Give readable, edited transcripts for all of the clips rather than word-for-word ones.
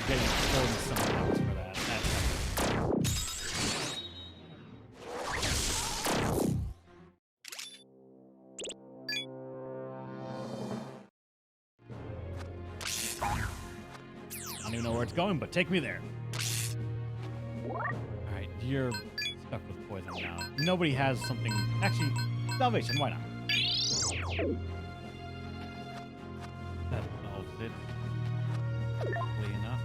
getting 40 some points for that. I don't even know where it's going, but take me there. Alright, you're stuck with poison now. Nobody has something... Actually, salvation, why not? That solves it. Quickly enough.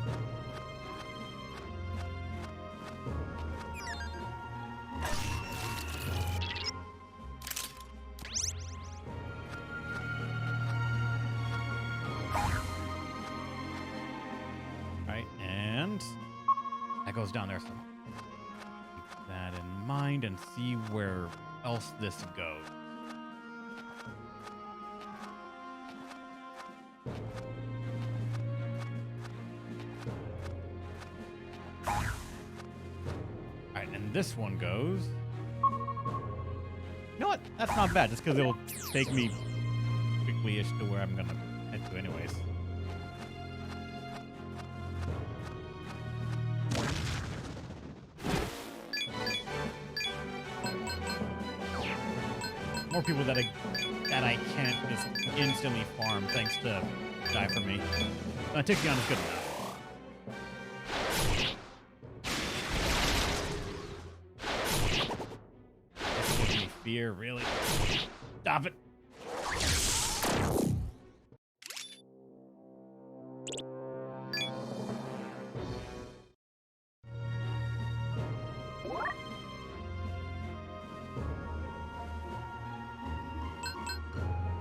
Alright, and... that goes down there somewhere. Keep that in mind and see where else this goes. Alright, and this one goes... You know what? That's not bad, just because it'll take me quickly-ish to where I'm gonna head to anyways. More people that I can't just instantly farm thanks to die for me. Take you on is good enough. This gives me fear, really. Stop it.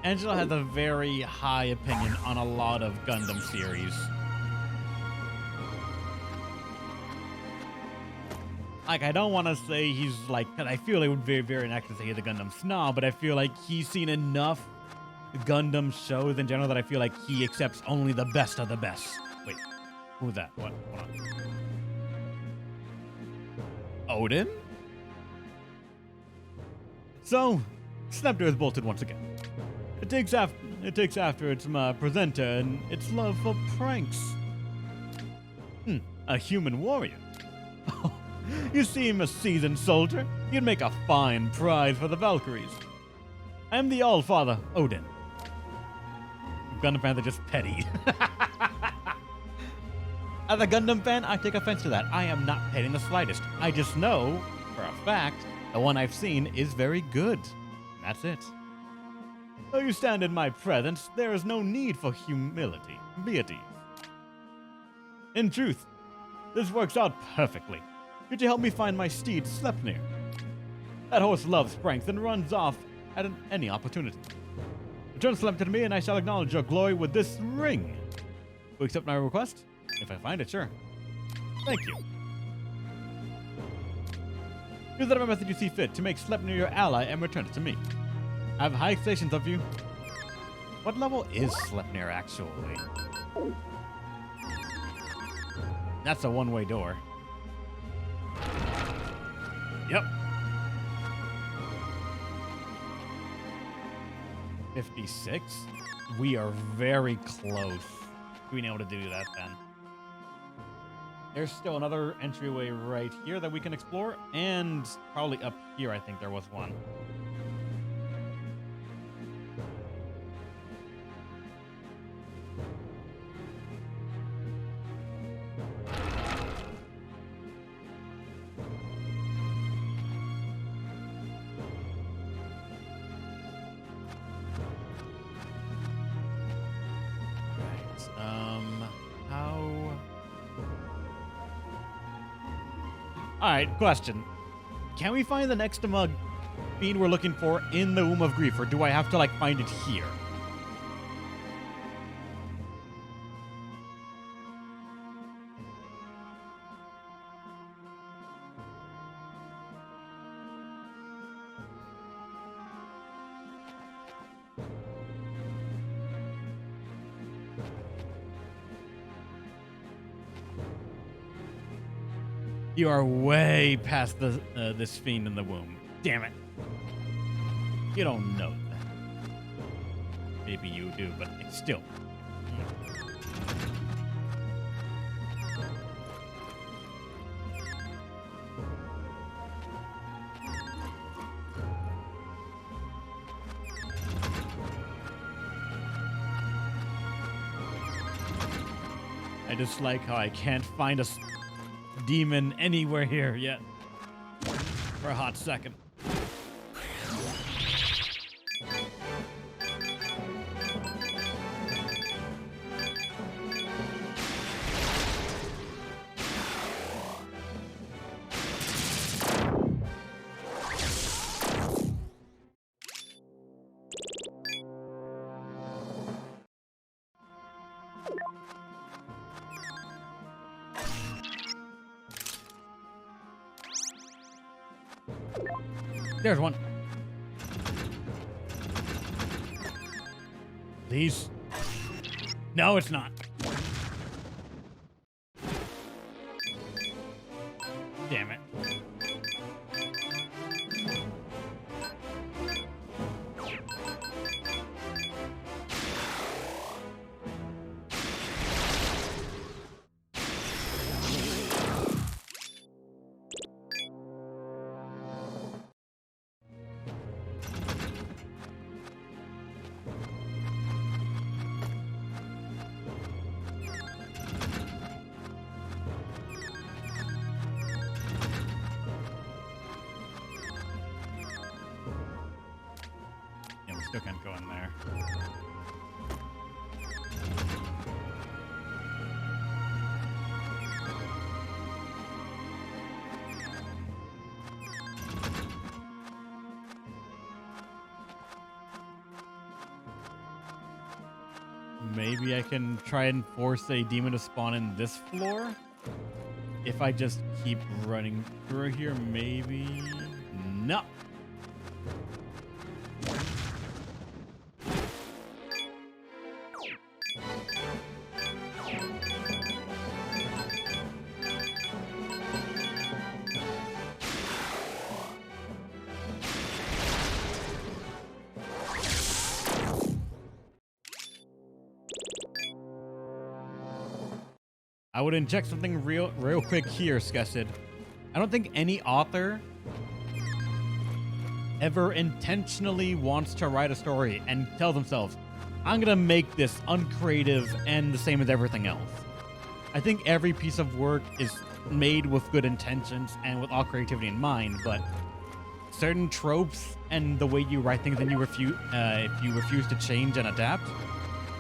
Angela has a very high opinion on a lot of Gundam series. Like, I don't want to say he's like, because I feel it would be very inaccurate to say he's a Gundam snob, but I feel like he's seen enough Gundam shows in general that I feel like he accepts only the best of the best. Wait, who's that? What? Hold on. Odin? So, Snapter is bolted once again. It takes after its presenter and its love for pranks. A human warrior. You seem a seasoned soldier. You'd make a fine prize for the Valkyries. I am the All-Father, Odin. Gundam fans are just petty. As a Gundam fan, I take offense to that. I am not petty in the slightest. I just know, for a fact, the one I've seen is very good. And that's it. Though you stand in my presence, there is no need for humility. Be at ease. In truth, this works out perfectly. Could you help me find my steed, Sleipnir? That horse loves pranks and runs off at any opportunity. Return Sleipnir to me and I shall acknowledge your glory with this ring. Will you accept my request? If I find it, sure. Thank you. Use whatever method you see fit to make Sleipnir your ally and return it to me. I have high expectations of you. What level is Sleipnir, actually? That's a one-way door. Yep. 56? We are very close to being able to do that, then. There's still another entryway right here that we can explore, and probably up here, I think there was one. Alright, question. Can we find the next fiend we're looking for in the Womb of Grief, or do I have to, like, find it here? You are way past the this fiend in the womb. Damn it. You don't know that. Maybe you do, but it's still. just like how I can't find a demon anywhere here yet. For a hot second. There's one. Please. No, it's not. Damn it. Still can't go in there. Maybe I can try and force a demon to spawn in this floor? If I just keep running through here, maybe... No! I would inject something real quick here, Skessed. I don't think any author ever intentionally wants to write a story and tell themselves, I'm gonna make this uncreative and the same as everything else. I think every piece of work is made with good intentions and with all creativity in mind, but certain tropes and the way you write things and if you refuse to change and adapt,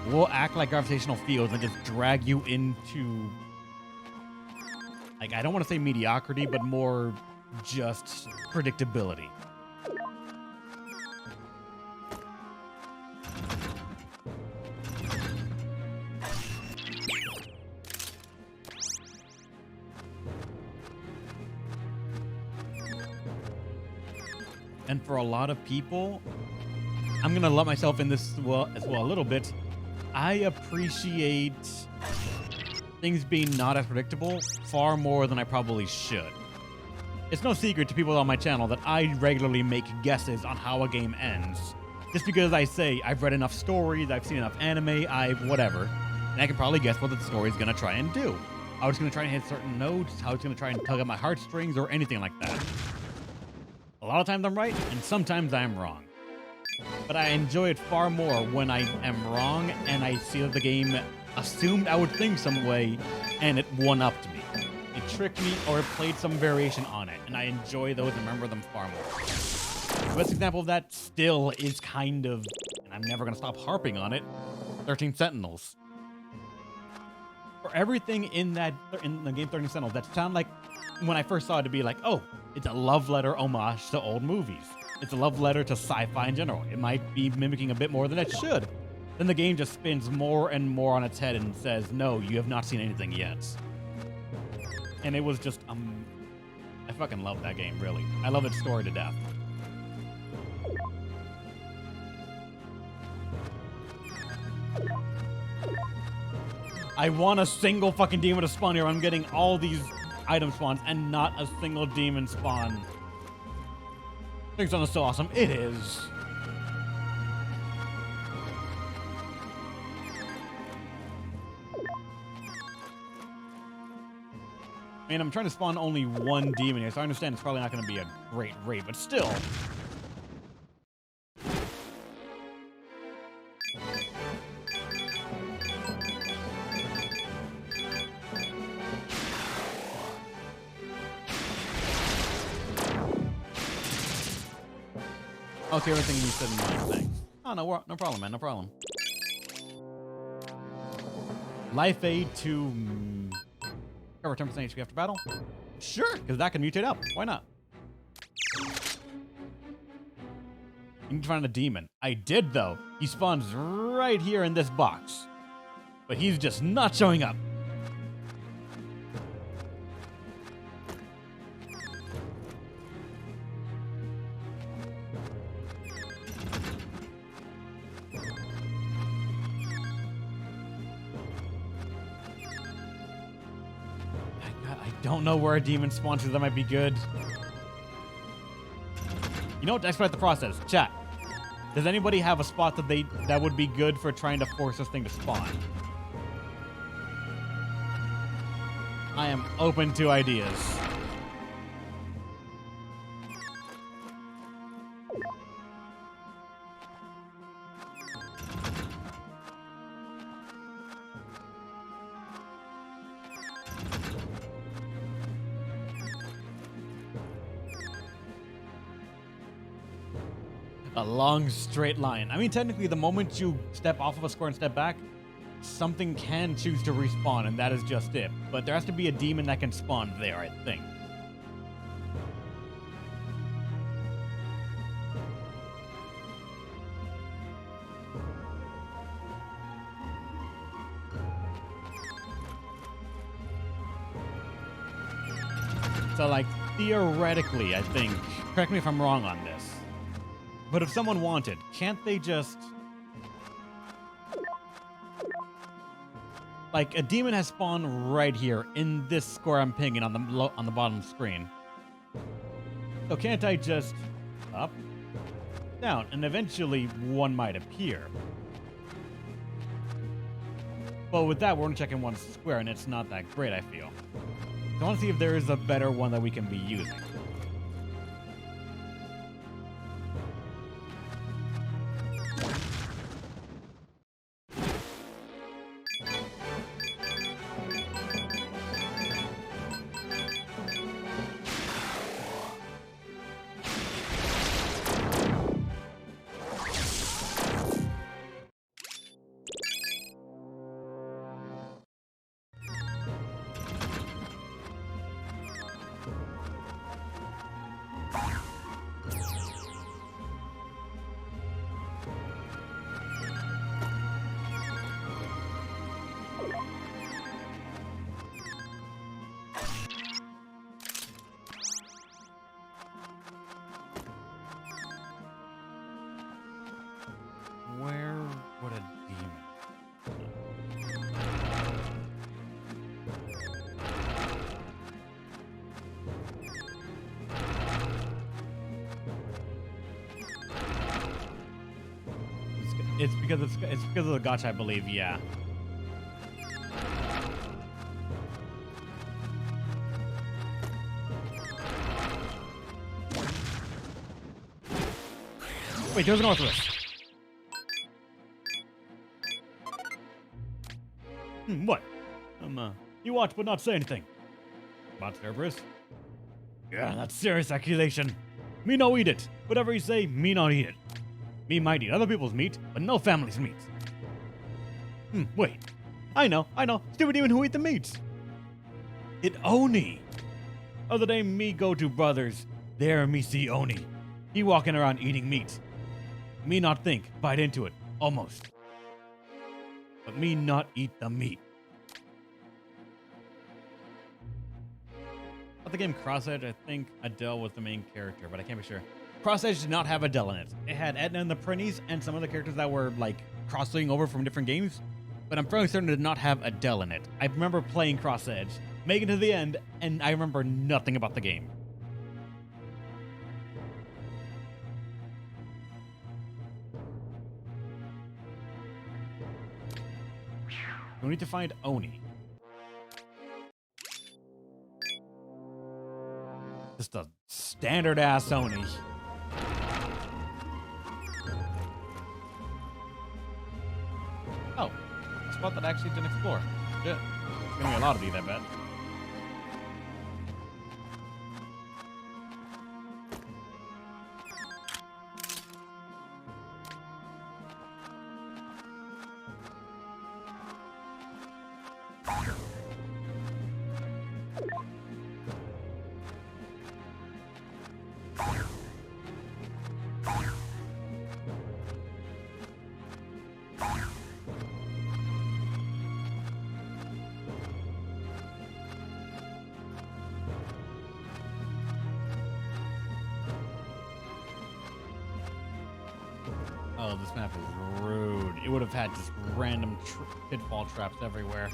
will act like gravitational fields and just drag you into, like, I don't want to say mediocrity, but more just predictability. And for a lot of people, I'm going to let myself in this as well a little bit. I appreciate things being not as predictable far more than I probably should. It's no secret to people on my channel that I regularly make guesses on how a game ends. Just because I say, I've read enough stories, I've seen enough anime, whatever, and I can probably guess what the story's going to try and do. How it's going to try and hit certain notes, how it's going to try and tug at my heartstrings, or anything like that. A lot of times I'm right, and sometimes I'm wrong. But I enjoy it far more when I am wrong and I see that the game assumed I would think some way and it one-upped me. It tricked me or it played some variation on it, and I enjoy those and remember them far more. The best example of that still is kind of, and I'm never going to stop harping on it, 13 Sentinels. For everything in the game 13 Sentinels, that sounded like, when I first saw it, to be like, oh, it's a love letter homage to old movies. It's a love letter to sci-fi in general. It might be mimicking a bit more than it should. Then the game just spins more and more on its head and says, no, you have not seen anything yet. And it was just, I fucking love that game, really. I love its story to death. I want a single fucking demon to spawn here. I'm getting all these item spawns and not a single demon spawn. Things on so awesome. It is. I mean, I'm trying to spawn only one demon here, so I understand it's probably not going to be a great rate, but still. Okay, everything you said in mind. Thanks. Oh, no problem, man. No problem. Life aid to cover 10% HP after battle? Sure, because that can mutate up. Why not? You need to find a demon. I did, though. He spawns right here in this box. But he's just not showing up. I don't know where a demon spawns, that might be good. You know what? To expedite the process, chat. Does anybody have a spot that would be good for trying to force this thing to spawn? I am open to ideas. A long straight line. I mean, technically, the moment you step off of a square and step back, something can choose to respawn, and that is just it. But there has to be a demon that can spawn there, I think. So, like, theoretically, I think, correct me if I'm wrong on this, but if someone wanted, can't they just... Like, a demon has spawned right here in this square I'm pinging on the bottom screen. So can't I just up, down, and eventually one might appear. But with that, we're only checking one square, and it's not that great, I feel. So I want to see if there is a better one that we can be using. Where would a demon? It's because of the gotcha, I believe. Yeah. Wait, there's an Orthodox. What? You watch but not say anything. About Cerberus? Yeah, that's serious accusation. Me no eat it. Whatever you say, me not eat it. Me might eat other people's meat, but no family's meat. Wait. I know. Stupid demon who eat the meat. It Oni. Other day me go to brothers, there me see Oni. He walking around eating meat. Me not think, bite into it, almost. But me not eat the meat. At the game Cross Edge, I think Adele was the main character, but I can't be sure. Cross Edge did not have Adele in it. It had Edna and the Prinnies and some other characters that were like crossing over from different games, but I'm fairly certain it did not have Adele in it. I remember playing Cross Edge, making it to the end, and I remember nothing about the game. We need to find Oni. Just a standard ass Oni. Oh, a spot that I actually didn't explore. Shit. There's gonna be a lot of these, I bet. Oh, this map is rude. It would have had just random pitfall traps everywhere.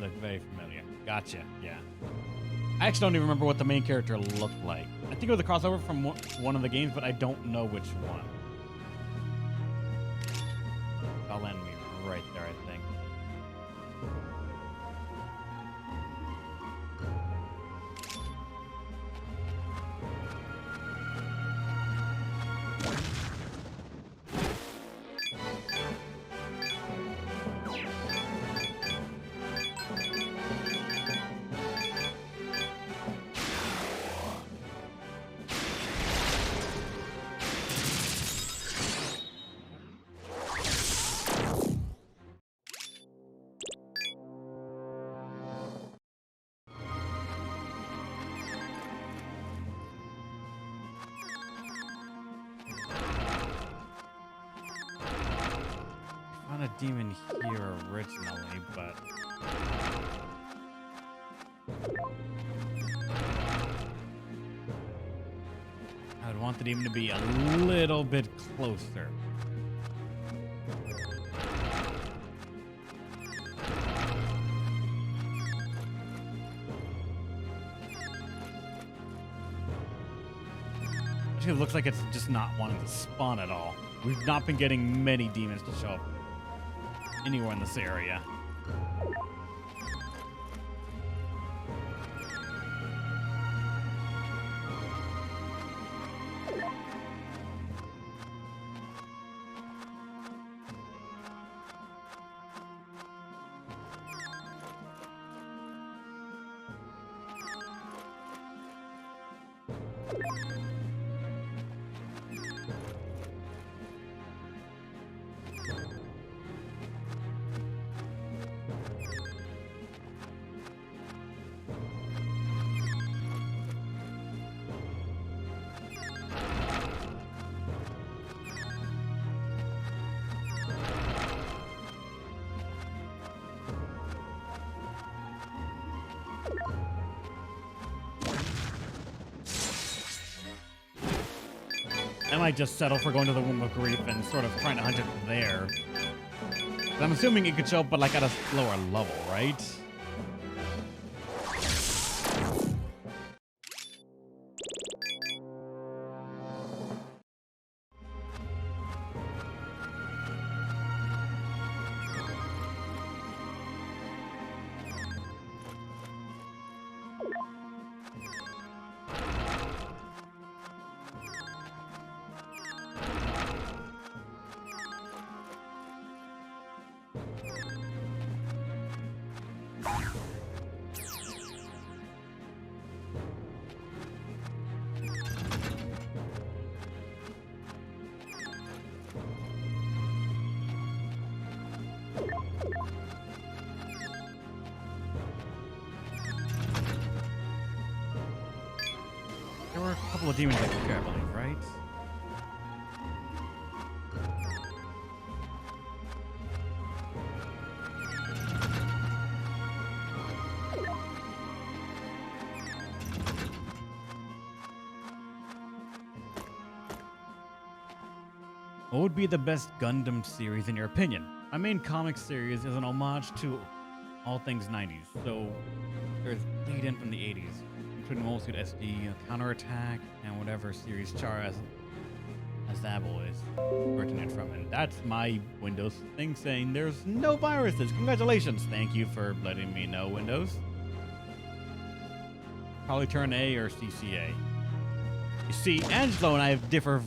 Look very familiar. Gotcha, yeah. I actually don't even remember what the main character looked like. I think it was a crossover from one of the games, but I don't know which one. I'll land me right there, I think. A demon here originally, but I would want the demon to be a little bit closer. Actually, it looks like it's just not wanting to spawn at all. We've not been getting many demons to show up anywhere in this area. I might just settle for going to the Womb of Grief and sort of trying to hunt it there. But I'm assuming it could show up, but like at a lower level, right? There were a couple of demons I took care of, I believe, right? What would be the best Gundam series in your opinion? My main comic series is an homage to all things 90s, so there's lead in from the 80s, including Mobile Suit SD, Counterattack, and whatever series Char Azabel is originated from. And that's my Windows thing saying there's no viruses. Congratulations. Thank you for letting me know, Windows. Probably turn A or CCA. You see, Angelo and I differ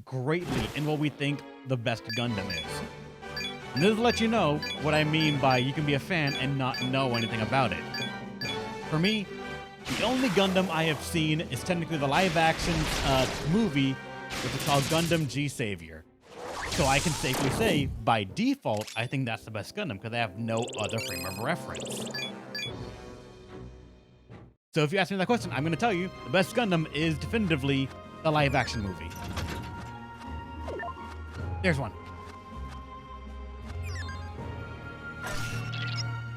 greatly in what we think the best Gundam is. And this will let you know what I mean by you can be a fan and not know anything about it. For me, the only Gundam I have seen is technically the live-action movie, which is called Gundam G Savior. So I can safely say, by default, I think that's the best Gundam because I have no other frame of reference. So if you ask me that question, I'm going to tell you the best Gundam is definitively the live-action movie. There's one.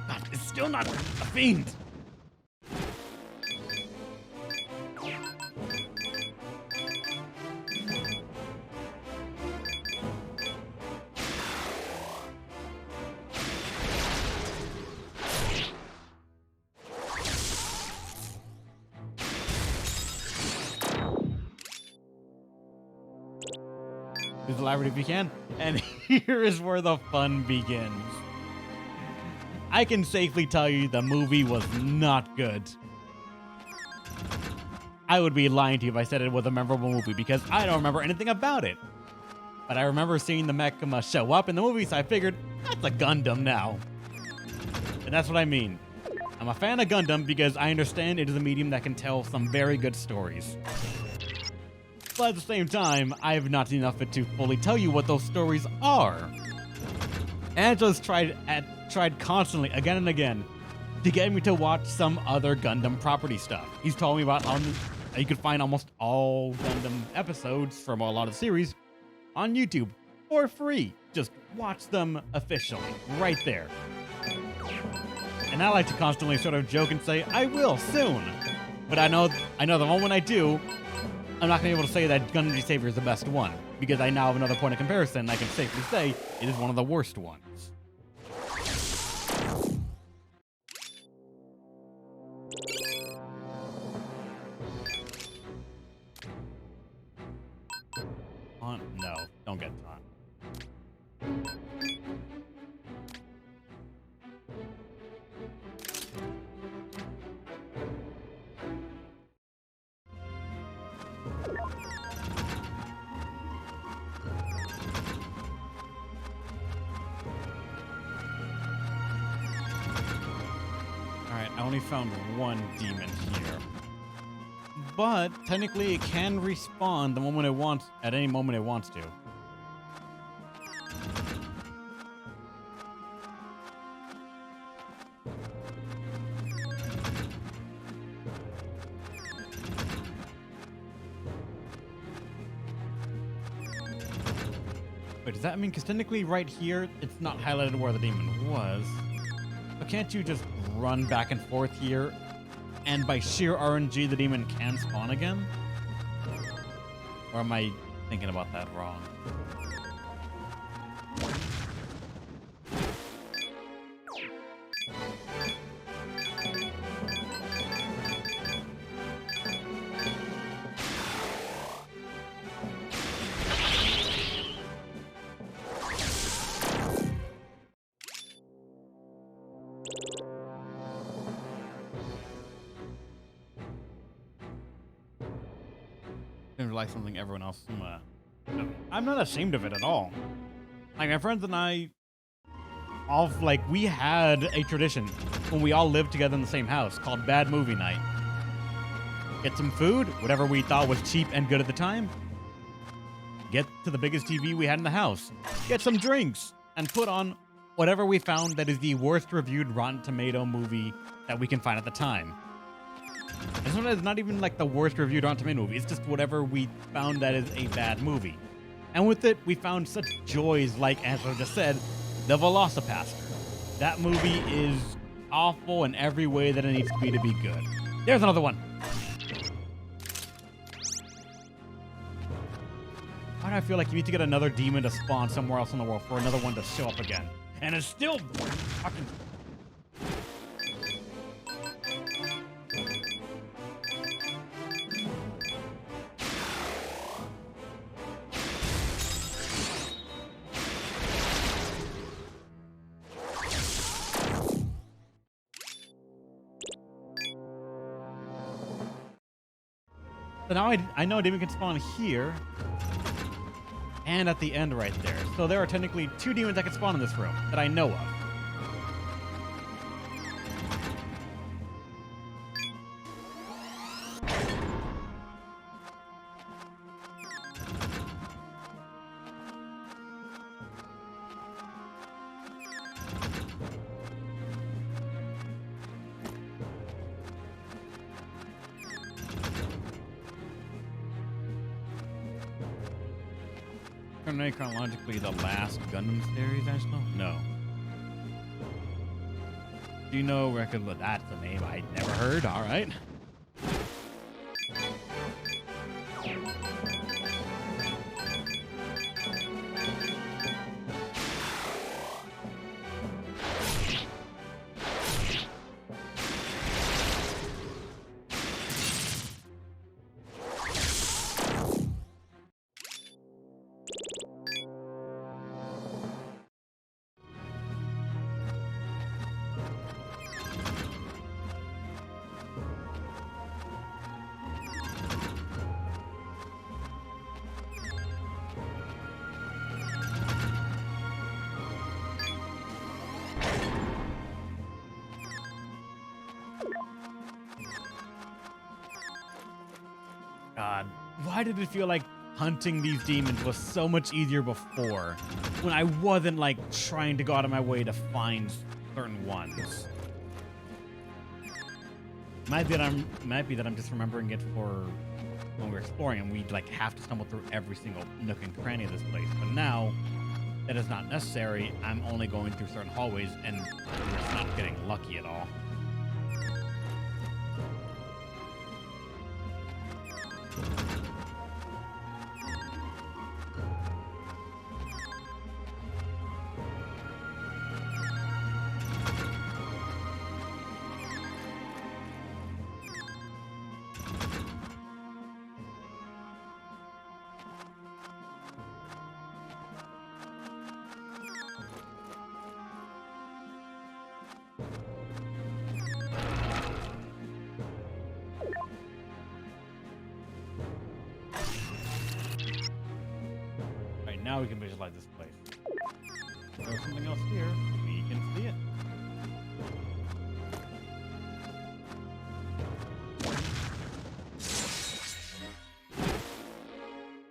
God, it's still not a fiend. Please elaborate if you can. And here is where the fun begins. I can safely tell you the movie was not good. I would be lying to you if I said it was a memorable movie because I don't remember anything about it. But I remember seeing the Mechama show up in the movie, so I figured, that's a Gundam now. And that's what I mean. I'm a fan of Gundam because I understand it is a medium that can tell some very good stories. But at the same time, I have not seen enough of it to fully tell you what those stories are. Angela's tried constantly, again and again, to get me to watch some other Gundam property stuff. He's told me about you could find almost all Gundam episodes from a lot of the series on YouTube for free. Just watch them officially, right there. And I like to constantly sort of joke and say, I will soon. But I know the moment I do, I'm not going to be able to say that Gundam Savior is the best one, because I now have another point of comparison, and I can safely say it is one of the worst ones. No, don't get taunt. Alright, I only found one demon here. But technically it can respawn the moment it wants, at any moment it wants to. Wait, does that mean, because technically right here, it's not highlighted where the demon was. But can't you just run back and forth here, and by sheer RNG, the demon can spawn again? Or am I thinking about that wrong? Seems like something everyone else. I'm not ashamed of it at all. Like, my friends and I, we had a tradition when we all lived together in the same house called Bad Movie Night. Get some food, whatever we thought was cheap and good at the time. Get to the biggest TV we had in the house. Get some drinks, and put on whatever we found that is the worst reviewed Rotten Tomato movie that we can find at the time. This one is not even like the worst reviewed Rotten Tomato movie. It's just whatever we found that is a bad movie. And with it, we found such joys like, as I just said, The Velocipaster. That movie is awful in every way that it needs to be good. There's another one. Why do I feel like you need to get another demon to spawn somewhere else in the world for another one to show up again? And it's still fucking... So now I know a demon can spawn here and at the end right there. So there are technically 2 demons that can spawn in this room that I know of. Chronologically, the last Gundam series, I suppose? No. Do you know record? That's a name I'd never heard. All right. God, why did it feel like hunting these demons was so much easier before, when I wasn't like trying to go out of my way to find certain ones? Might be that I'm just remembering it for when we're exploring and we'd like have to stumble through every single nook and cranny of this place. But now that is not necessary. I'm only going through certain hallways and we're just not getting lucky at all. Now we can visualize this place. There's something else here. We can see it.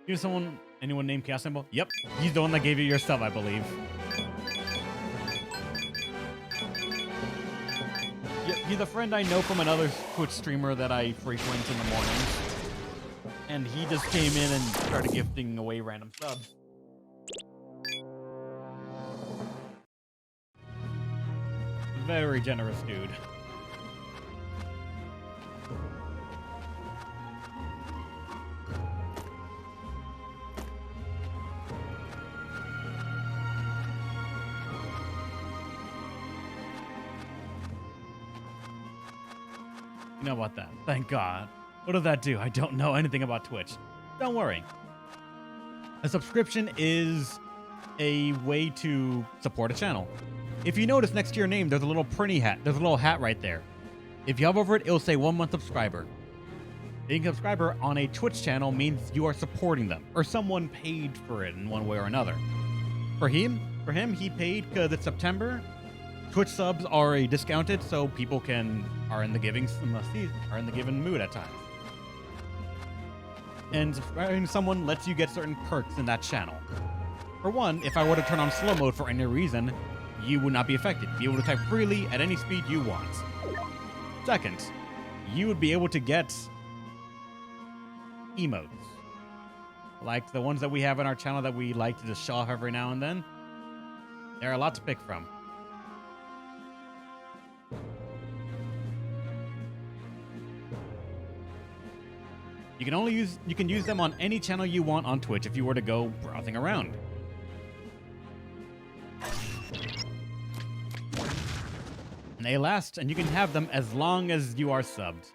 You know anyone named Chaos Symbol? Yep, he's the one that gave you your sub, I believe. Yep, he's a friend I know from another Twitch streamer that I frequent in the mornings. And he just came in and started gifting away random subs. Very generous dude. You know about that? Thank God. What does that do? I don't know anything about Twitch. Don't worry. A subscription is a way to support a channel. If you notice next to your name, there's a little printy hat. There's a little hat right there. If you hover over it, it'll say 1 month subscriber. Being a subscriber on a Twitch channel means you are supporting them, or someone paid for it in one way or another. For him, he paid because it's September. Twitch subs are discounted, so people are in the giving mood at times. And subscribing to someone lets you get certain perks in that channel. For one, if I were to turn on slow mode for any reason, you would not be affected. Be able to type freely at any speed you want. Second, you would be able to get emotes. Like the ones that we have in our channel that we like to just show off every now and then. There are a lot to pick from. You can use them on any channel you want on Twitch if you were to go browsing around. And they last, and you can have them as long as you are subbed.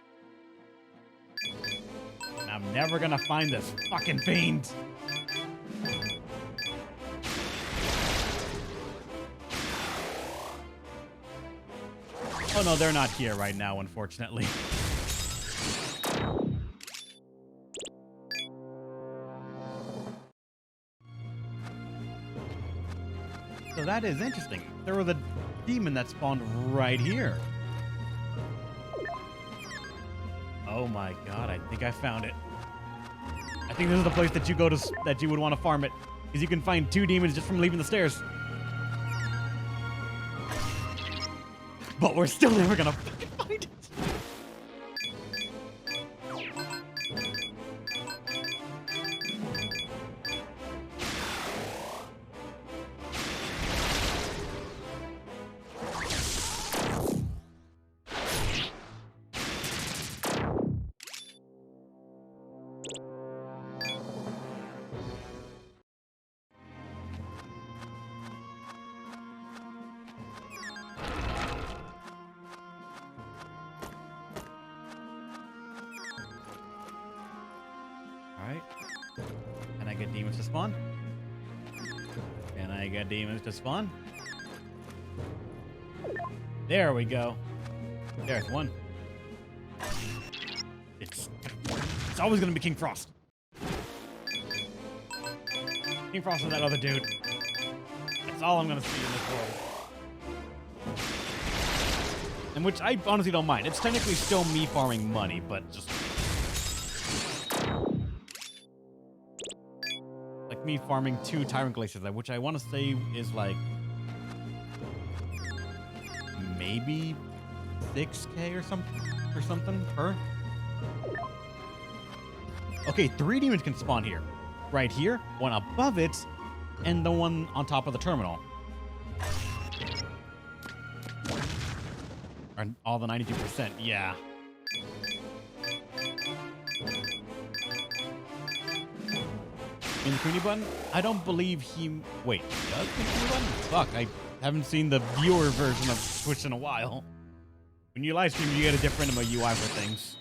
And I'm never gonna find this fucking fiend. Oh no, they're not here right now, unfortunately. So that is interesting. There was a demon that spawned right here. Oh my god, I think I found it. I think this is the place that you go to, that you would want to farm it, because you can find 2 demons just from leaving the stairs. But we're still never gonna fucking find it. get demons to spawn? Can I get demons to spawn? There we go. There's one. It's always gonna be King Frost. King Frost is that other dude. That's all I'm gonna see in this world. And which I honestly don't mind. It's technically still me farming money, but just like me farming 2 Tyrant Glaciers, which I want to say is like maybe 6K or something per. Okay, 3 demons can spawn here. Right here, one above it, and the one on top of the terminal. Or all the 92%, yeah. In the community button? I don't believe he... Wait, does the community button? Fuck, I haven't seen the viewer version of Twitch in a while. When you live stream, you get a different UI for things.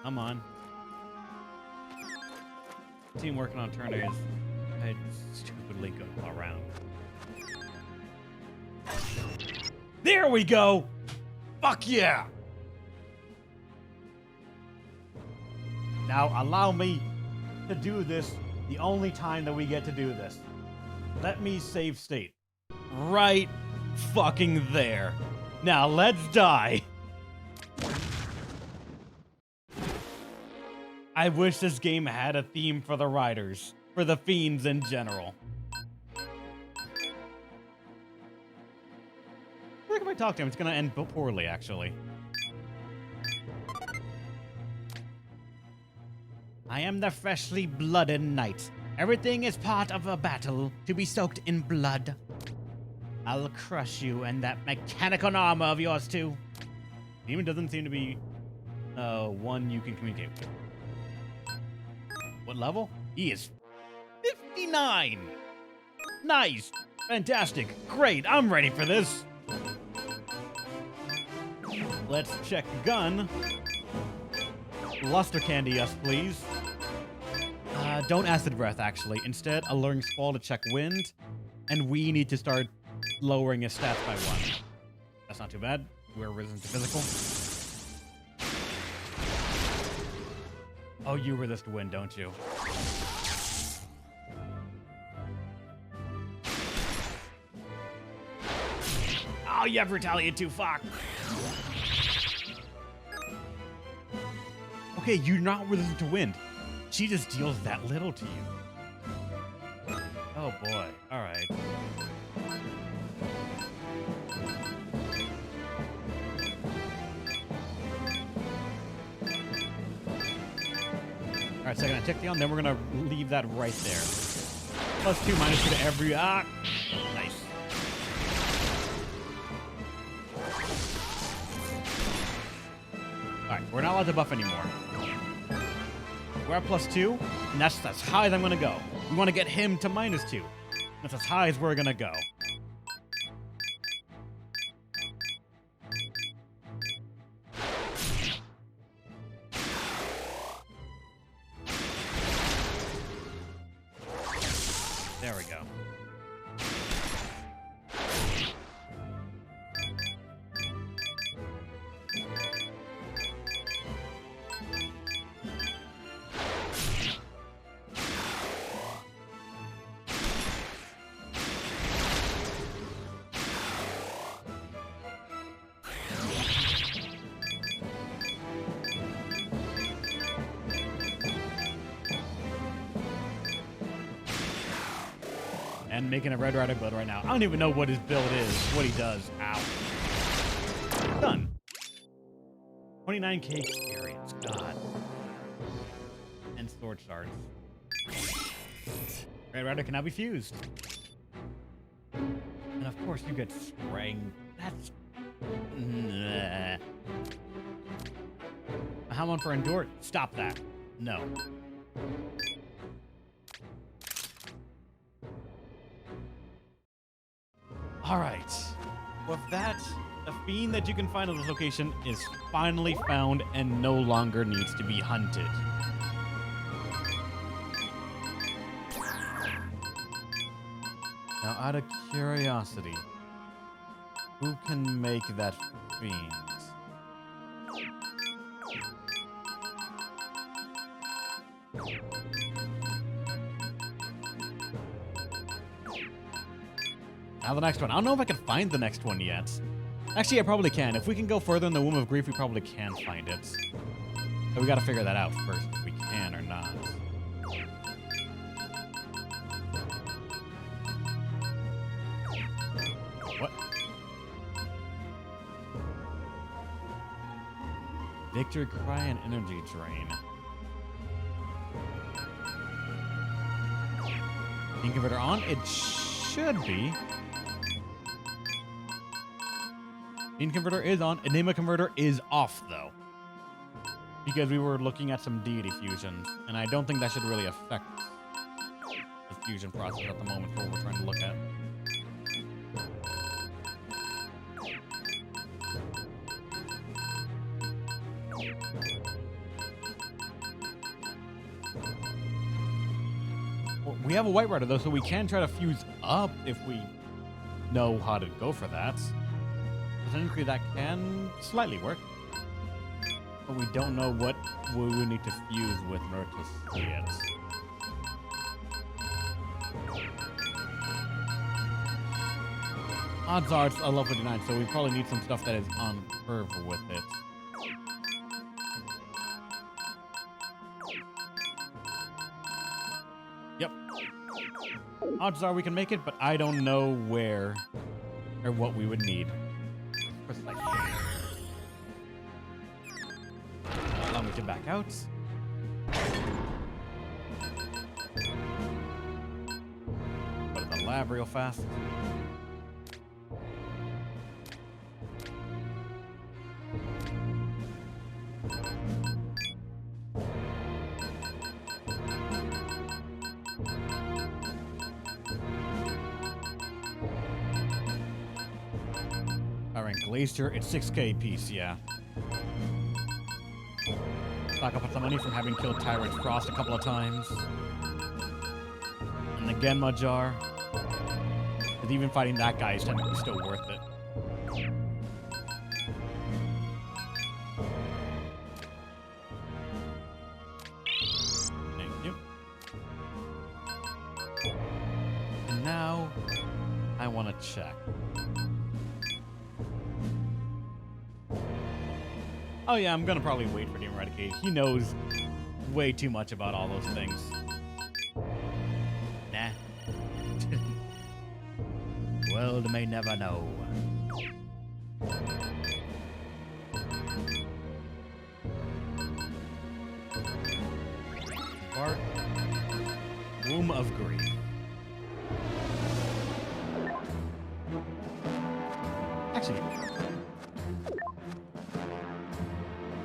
Come on. Team working on turn days. I stupidly go around. There we go! Fuck yeah! Now allow me to do this the only time that we get to do this. Let me save state. Right fucking there. Now let's die. I wish this game had a theme for the riders, for the fiends in general. I think if I talk to him, it's gonna end poorly, actually. I am the freshly blooded knight. Everything is part of a battle to be soaked in blood. I'll crush you and that mechanical armor of yours too. Demon doesn't seem to be one you can communicate with. What level? He is 59. Nice. Fantastic. Great. I'm ready for this. Let's check gun. Luster candy, yes, please. Don't acid breath, actually. Instead, alluring squall to check wind. And we need to start lowering his stats by 1. That's not too bad. We're risen to physical. Oh, you resist wind, don't you? Oh, you have retaliate too, fuck. Okay, you're not resistant to wind. She just deals that little to you. Oh boy, alright. Alright, second attack down, then we're gonna leave that right there. +2, -2 to every. Nice. Alright, we're not allowed to buff anymore. We're at +2, and that's as high as I'm gonna go. We want to get him to -2. That's as high as we're gonna go. There we go. And making a Red Rider build right now. I don't even know what his build is, what he does. Ow. Done. 29k experience. God. And sword shards. Red Rider can now be fused. And of course you get spraying. That's... How on for Endure? Stop that. No. Alright. With that, the fiend that you can find on this location is finally found and no longer needs to be hunted. Now, out of curiosity, who can make that fiend? Now the next one. I don't know if I can find the next one yet. Actually, I probably can. If we can go further in the Womb of Grief, we probably can find it. So we gotta figure that out first, if we can or not. What? Victory Cry and Energy Drain. Fiend Converter on? It should be. Fiend Converter is on. Enigma Converter is off, though. Because we were looking at some deity fusions, and I don't think that should really affect the fusion process at the moment for what we're trying to look at. Well, we have a White Rider, though, so we can try to fuse up if we know how to go for that. Technically, that can slightly work. But we don't know what we would need to fuse with in order to see it. Odds are it's a level 59, so we probably need some stuff that is on curve with it. Yep. Odds are we can make it, but I don't know where or what we would need. Precisely. Allow me to back out. Go to the lab real fast. Glacier, it's 6k piece, yeah. Stock up on some money from having killed Tyrant Frost a couple of times. And the Genma jar. Because even fighting that guy is technically still worth it. Thank you. And now, I want to check. Oh yeah, I'm gonna probably wait for the Eradicate. He knows way too much about all those things. Nah. World may never know. Part Womb of Grief. Actually,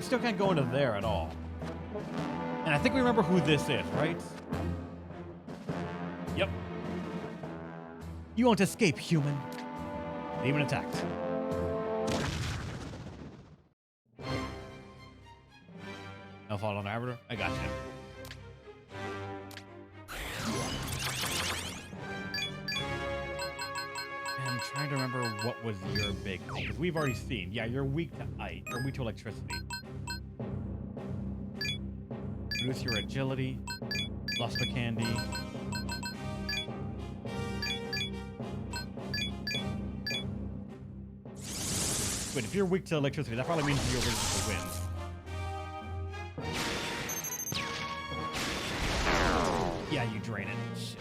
still can't go into there at all. And I think we remember who this is, right? Yep. You won't escape, human. Demon attacked. No fall on the arbiter. I got you. I'm trying to remember what was your big thing. Because we've already seen. Yeah, you're weak to ice. You're weak to electricity. Reduce your agility, luster candy. Wait, if you're weak to electricity, that probably means you're weak to wind. Yeah, you drain it. Shit.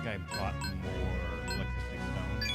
I bought more electricity stones.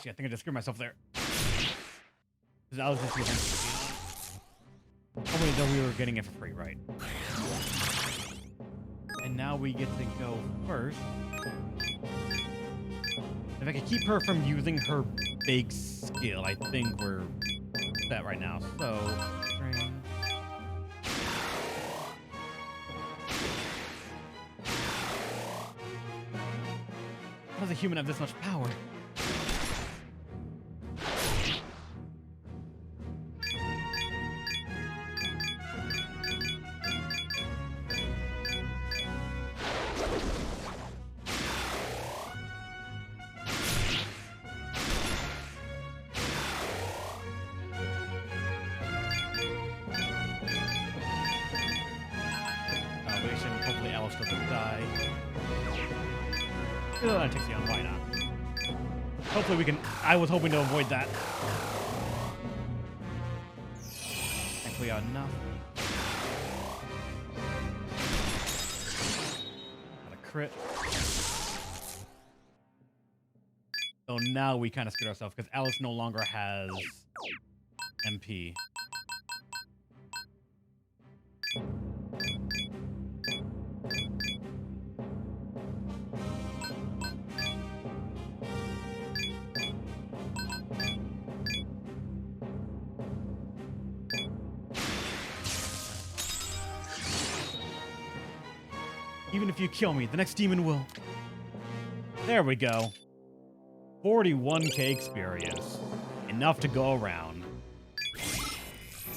Actually, I think I just screwed myself there. Because I was just using... Oh wait, no, we were getting it for free, right? And now we get to go first. If I can keep her from using her big skill, I think we're set right now. So, train. How does a human have this much power? Hopefully Alice doesn't die. Oh, that takes you on. Why not? Hopefully we can... I was hoping to avoid that. Thankfully enough. Got a crit. So now we kind of screwed ourselves because Alice no longer has MP. Even if you kill me, the next demon will. There we go. 41k experience. Enough to go around.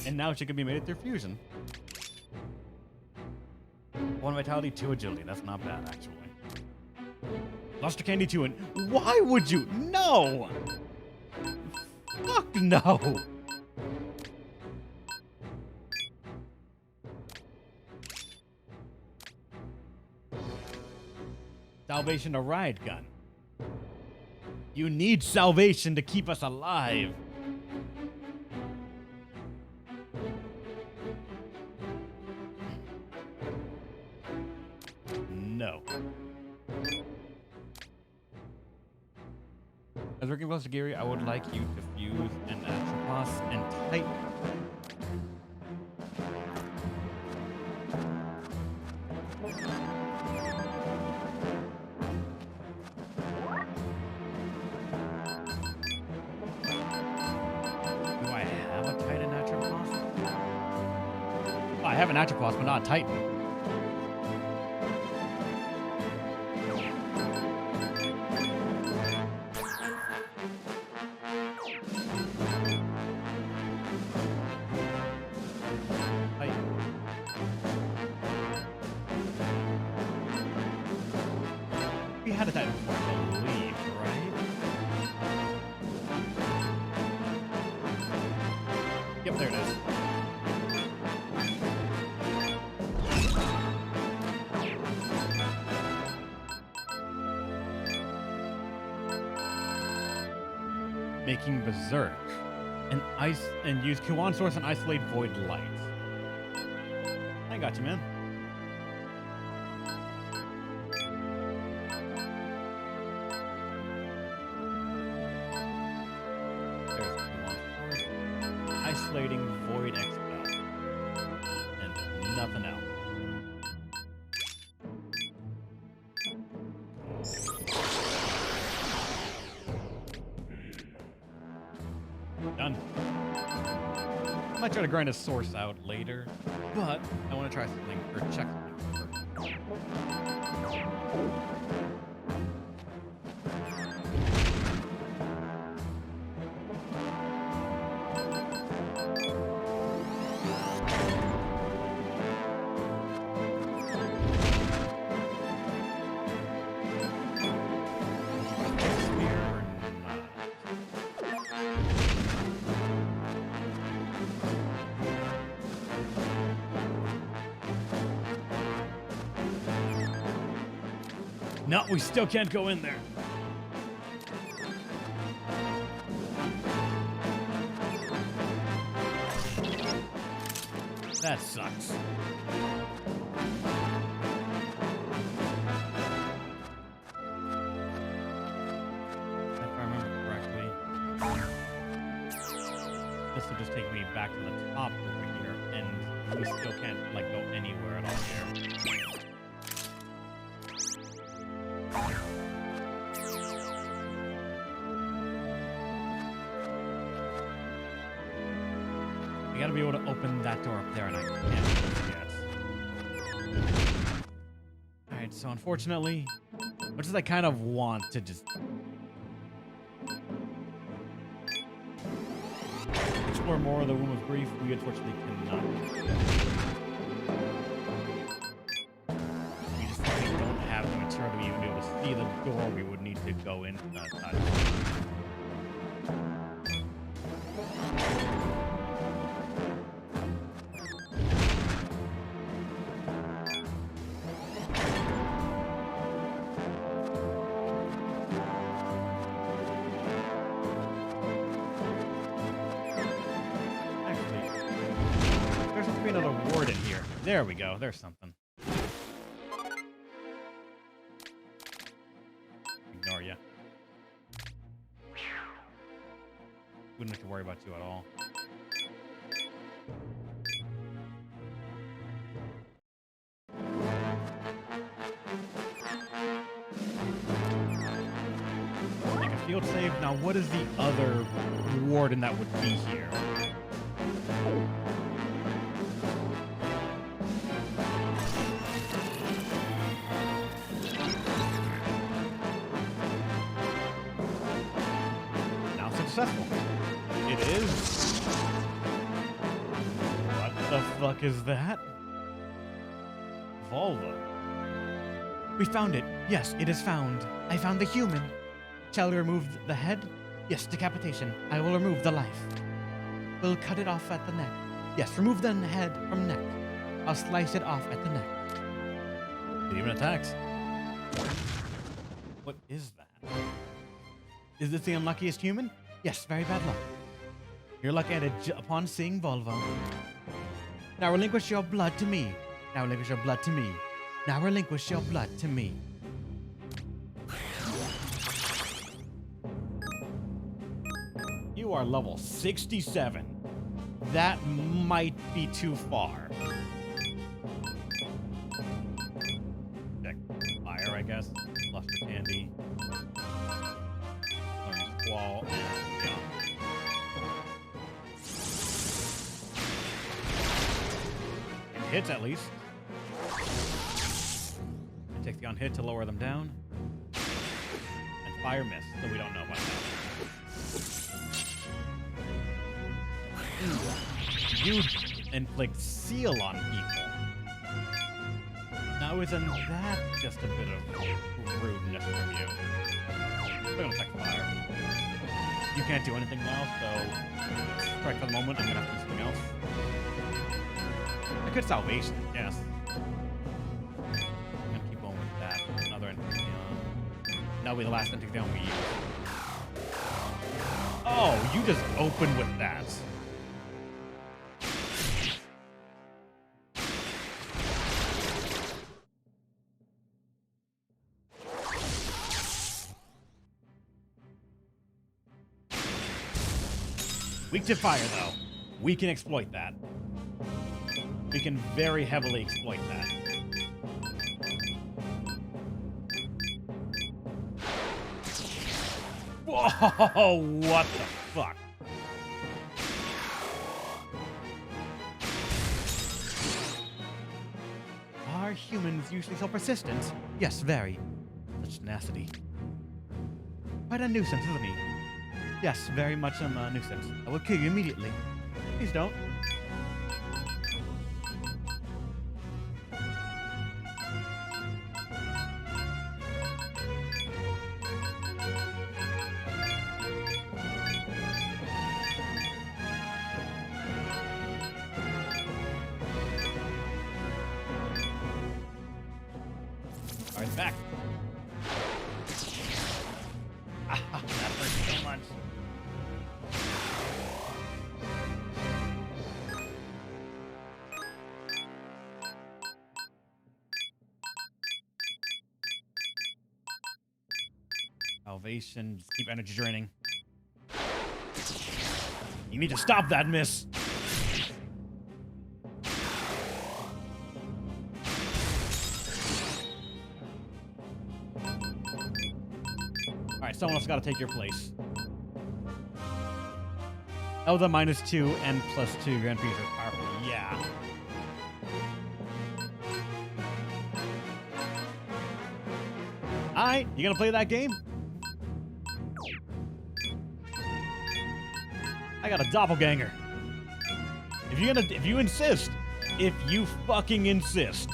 And now she can be made through fusion. 1 vitality, 2 agility. That's not bad, actually. Luster candy 2 and... Why would you? No! Fuck no! Salvation to riot gun. You need salvation to keep us alive. No. As working close to Gary, I would like you to fuse an Atropos and Titan. I have an Atropos, but not a Titan. We had a Titan before, I believe, right? Yep, there it is. Making Berserk and use Kuan Source and Isolate Void Light. I got you, man. There's Kuan Source, Isolating Void Expel, and nothing else. Done. I might try to grind a source out later, but I want to try something or check something first. No, we still can't go in there. That sucks. If I remember correctly. back to the top over here, and we still can't, like, go anywhere at all here. We gotta be able to open that door up there, and I can't do it yet. Alright, so unfortunately, much as I kind of want to just explore more of the Womb of Grief, we unfortunately cannot. We just simply don't have the material to even be able to see the door we would need to go in. Touch. Another warden here. There we go. There's something. Ignore ya. Wouldn't have to worry about you at all. Make a field save. Now, what is the other warden that would be here? Successful. It is. What the fuck is that? Volvo. We found it. Yes, it is found. I found the human. Shall we remove the head? Yes, decapitation. I will remove the life. We'll cut it off at the neck. Yes, remove the head from neck. I'll slice it off at the neck. It even attacks. What is that? Is this the unluckiest human? Yes, very bad luck. Your luck ended upon seeing Volvo. Now relinquish your blood to me. Now relinquish your blood to me. Now relinquish your blood to me. You are level 67. That might be too far. Check fire, I guess. Luster candy. Wall and jump. And hits at least. And take the on hit to lower them down. And fire miss, so we don't know about that. You inflict seal on people. Now isn't that just a bit of rudeness from you? We're gonna take fire. You can't do anything now, so strike for the moment. I'm gonna have to do something else. I could salvation, yes. I'm gonna keep going with that. Another Infusion. That'll be the last Infusion we use. Oh, you just opened with that. Weak to fire, though. We can exploit that. We can very heavily exploit that. Whoa, what the fuck? Are humans usually so persistent? Yes, very. Such tenacity. Quite a nuisance, isn't he? Yes, very much a nuisance. I will kill you immediately. Please don't. All right, back. That hurts so much. Salvation, just keep energy draining. You need to stop that, miss. Alright, someone else gotta take your place. Oh, the -2 and +2 Grand Prix are powerful. Yeah. Alright, you gonna play that game? I got a doppelganger. If you insist. If you fucking insist.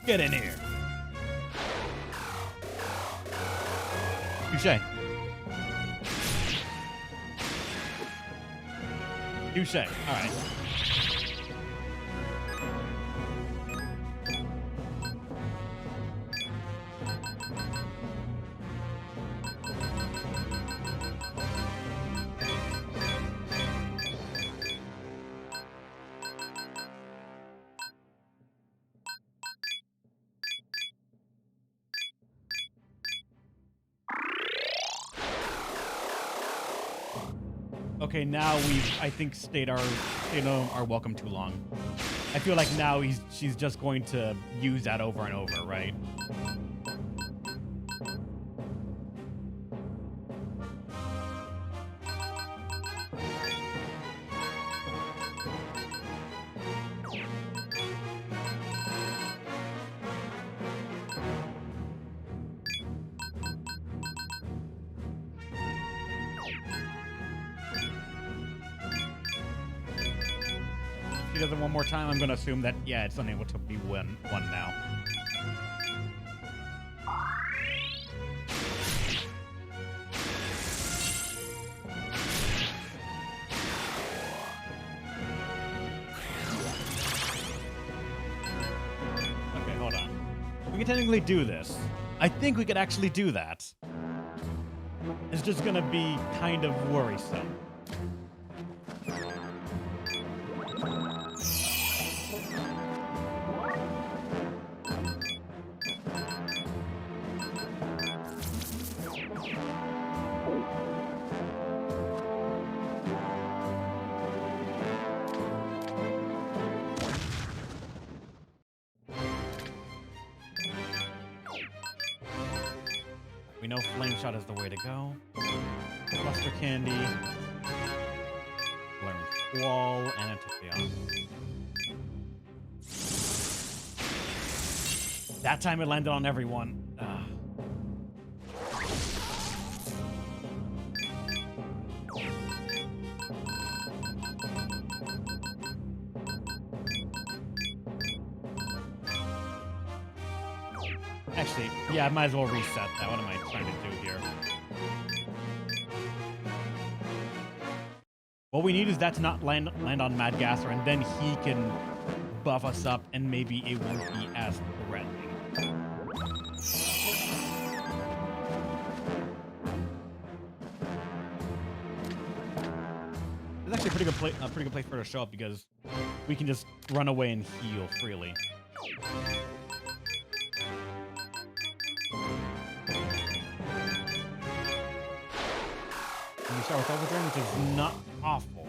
Get in here. Touche. Touche. All right. Okay, now we've, I think, stayed our welcome too long. I feel like now she's just going to use that over and over, right? He does it one more time, I'm going to assume that, yeah, it's unable to be one now. Okay, hold on. We can technically do this. I think we could actually do that. It's just going to be kind of worrisome. We know Flame Shot is the way to go. Cluster Candy. Learn Wall and Antitheon. That time it landed on everyone. Actually, yeah, I might as well reset that. What am I trying to do here? What we need is that to not land on Mad Gasser, and then he can buff us up, and maybe it won't be as threatening. It's actually a pretty good place for her to show up because we can just run away and heal freely. And we start with Overdrain, which is not awful.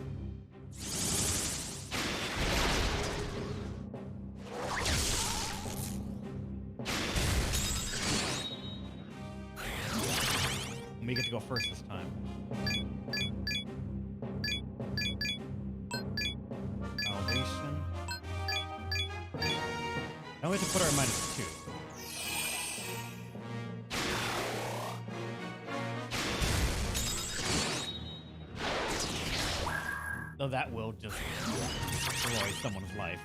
We get to go first this time. Salvation. Now we have to put her at -2. Though that will just destroy someone's life.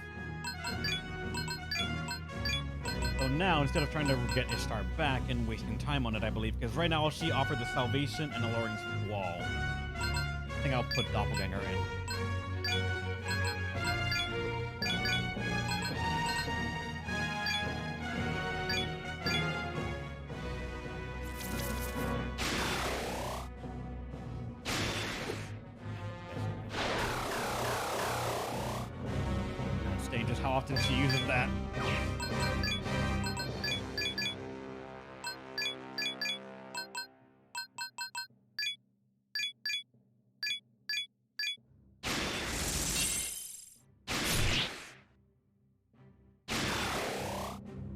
So now, instead of trying to get Ishtar back and wasting time on it, I believe, because right now she offered the Salvation and Alluring Wall. I think I'll put Doppelganger in. Just how often she uses that.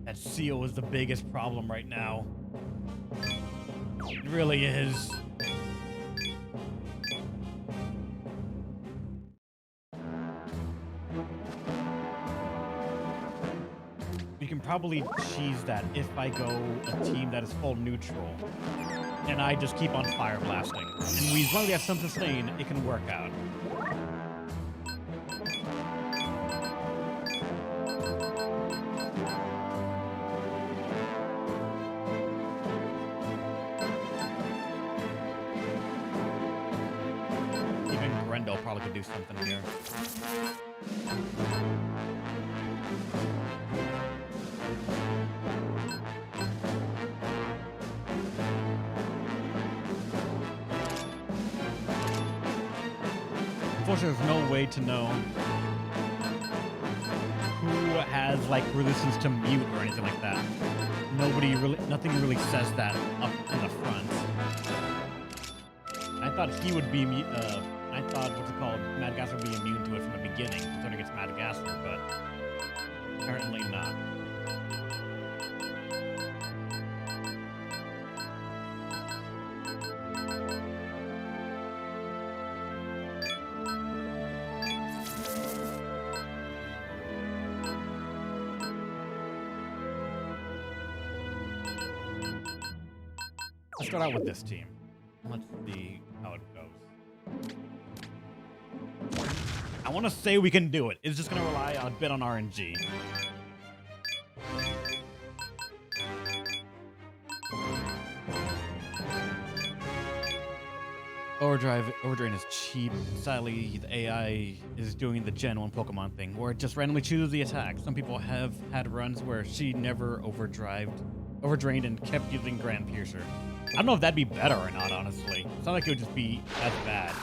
That seal is the biggest problem right now. It really is. We can probably cheese that if I go a team that is full neutral. And I just keep on fire blasting. And as long as we have some sustain, it can work out. Even Grendel probably could do something here. Unfortunately, there's no way to know who has like resistance to mute or anything like that. Nothing really says that up in the front. I thought he would be, I thought, what's it called, Madagascar would be immune to it from the beginning, considering it's Madagascar, but apparently not. Let's start out with this team. Let's see how it goes. I want to say we can do it. It's just going to rely a bit on RNG. Overdrain is cheap. Sadly, the AI is doing the Gen 1 Pokemon thing, where it just randomly chooses the attack. Some people have had runs where she never overdrained and kept using Grand Piercer. I don't know if that'd be better or not, honestly. It's not like it would just be as bad.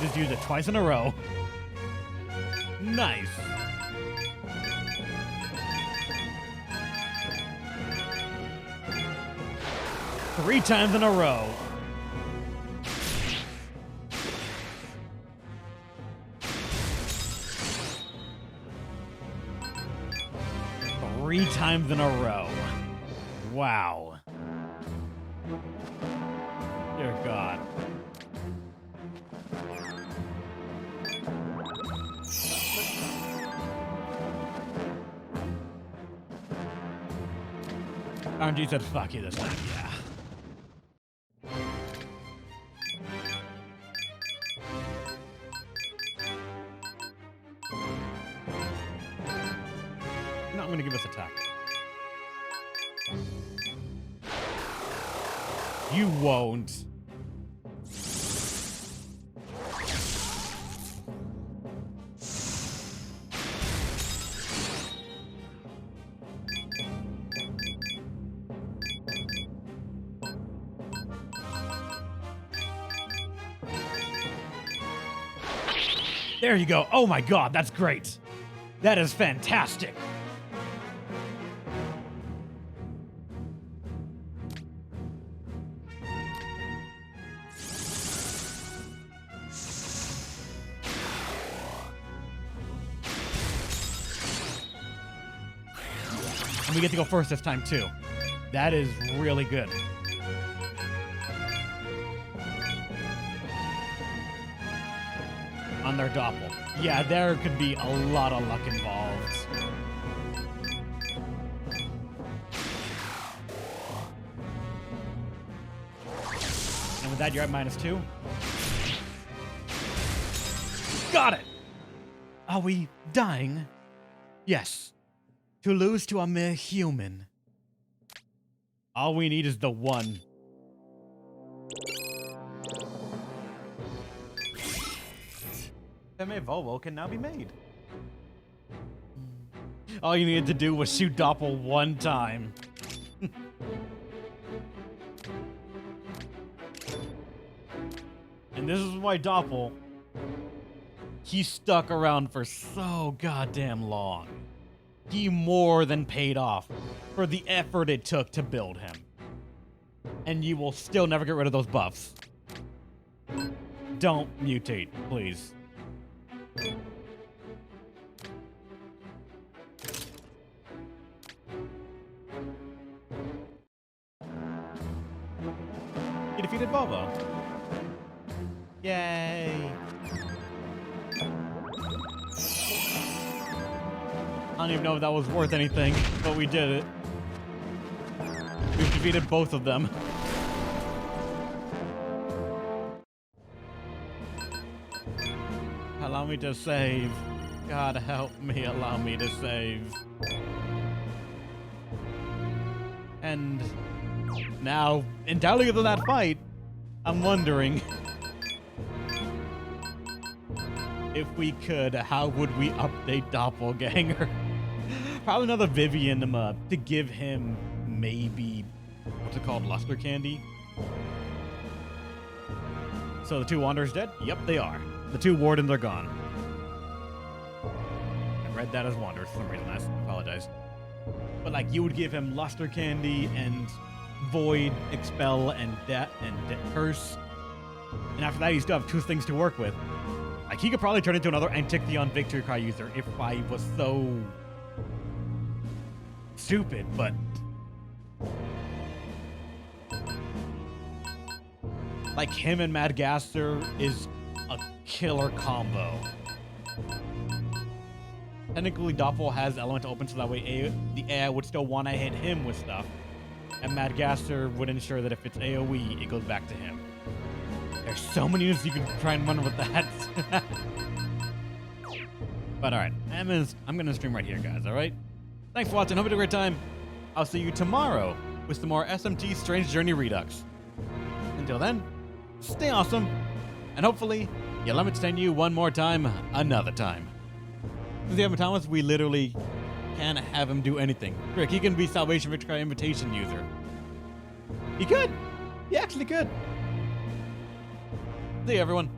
Just used it twice in a row. Nice. Three times in a row. Three times in a row. Wow. Dear God. RNG said fuck you this time, yeah. Not going to give us attack. You won't. There you go. Oh my God, that's great. That is fantastic. And we get to go first this time too. That is really good. On their doppel. Yeah, there could be a lot of luck involved. And with that, you're at -2. Got it! Are we dying? Yes. To lose to a mere human. All we need is the one. FMA Volvo can now be made. All you needed to do was shoot Doppel one time. And this is why Doppel, he stuck around for so goddamn long. He more than paid off for the effort it took to build him. And you will still never get rid of those buffs. Don't mutate, please. You defeated Bobo. Yay. I don't even know if that was worth anything, but we did it. We've defeated both of them. Allow me to save. God help me, allow me to save. And now, entirely other than that fight, I'm wondering if we could, how would we update Doppelganger? Probably another Vivian to give him maybe, what's it called, luster candy? So the 2 Wanderers dead? Yep, they are. The 2 Wardens are gone. I read that as Wanderers for some reason. I apologize. But like, you would give him luster candy and void, expel, and curse. And after that, you still have 2 things to work with. Like, he could probably turn into another Antiquion Victory Cry user if I was so stupid, but like, him and Madgaster is a killer combo. Technically, Doppel has Element open, so that way the AI would still want to hit him with stuff. And Madgaster would ensure that if it's AoE, it goes back to him. There's so many units you can try and run with that. But alright, I'm gonna stream right here, guys, alright? Thanks for watching, hope you had a great time. I'll see you tomorrow with some more SMT Strange Journey Redux. Until then, stay awesome, and hopefully, you'll let me extend you one more time, another time. Since you have Thomas, we literally can't have him do anything. Rick, he can be Salvation Victory Cry Invitation user. He could! He actually could! See you, everyone.